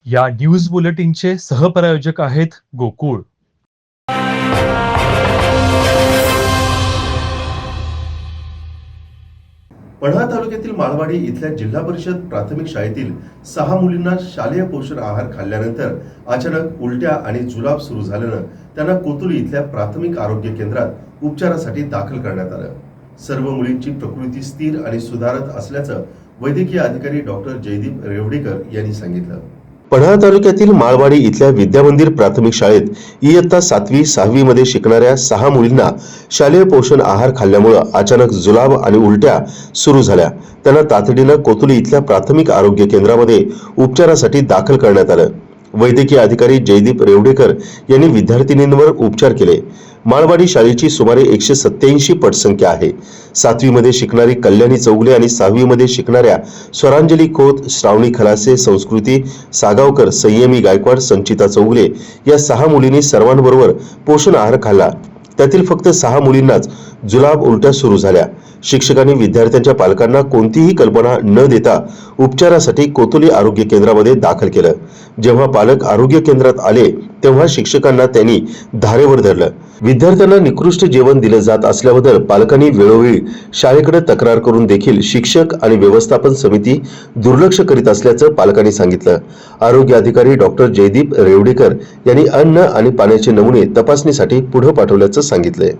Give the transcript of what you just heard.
या न्यूज बुलेटिनचे सहप्रायोजक आहेत गोकुळ. पढा तालुक्यातील माळवाडी इथल्या जिल्हा परिषद प्राथमिक शाळेतील 6 मुलींना शालेय पोषण आहार खाल्ल्यानंतर अचानक उलट्या आणि जुलाब सुरू झाल्यानं त्यांना कोतुली इथल्या प्राथमिक आरोग्य केंद्रात उपचारासाठी दाखल करण्यात आलं. सर्व मुलींची प्रकृती स्थिर आणि सुधारत असल्याचं वैद्यकीय अधिकारी डॉक्टर जयदीप रेवडेकर यांनी सांगितलं. पढा तालुक्यातील माळवाडी इथल्या विद्यामंदिर प्राथमिक शाळेत इयत्ता 7वी 6वी मध्ये शिकणाऱ्या 6 मुलींना शालेय पोषण आहार खाल्ल्यामुळे अचानक जुलाब आणि उलट्या सुरू झाल्या. त्यांना तातडीनं कोतुली इथल्या प्राथमिक आरोग्य केंद्रामध्ये उपचारासाठी दाखल करण्यात आलं. वैद्यकीय अधिकारी जयदीप रेवडेकर यांनी विद्यार्थिनींवर उपचार केले. माळवाडी शाळेची सुमारे 187 पटसंख्या आहे. 7वी मध्ये शिकणारी कल्याणी चौगले आणि 6वी मध्ये शिकणाऱ्या स्वरांजली खोत, श्रावणी खलासे, संस्कृती सागावकर, संयमी गायकवाड, संचिता चौगले या 6 मुलींनी सर्वांबरोबर पोषण आहार खाल्ला. त्यातील फक्त 6 मुलींनाच जुलाब उलट्या सुरू झाल्या. शिक्षकांनी विद्यार्थ्यांच्या पालकांना कोणतीही कल्पना न देता उपचारासाठी कोतुली आरोग्य केंद्रामध्ये दाखल केलं. जेव्हा पालक आरोग्य केंद्रात आले तेव्हा शिक्षकांना त्यांनी धारेवर धरलं. विद्यार्थ्यांना निकृष्ट जेवण दिलं जात असल्याबद्दल पालकांनी वेळोवेळी शाळेकडे तक्रार करून देखील शिक्षक आणि व्यवस्थापन समिती दुर्लक्ष करीत असल्याचं पालकांनी सांगितलं. आरोग्य अधिकारी डॉक्टर जयदीप रेवडेकर यांनी अन्न आणि पाण्याचे नमुने तपासणीसाठी पुढे पाठवल्याचं सांगितलंय.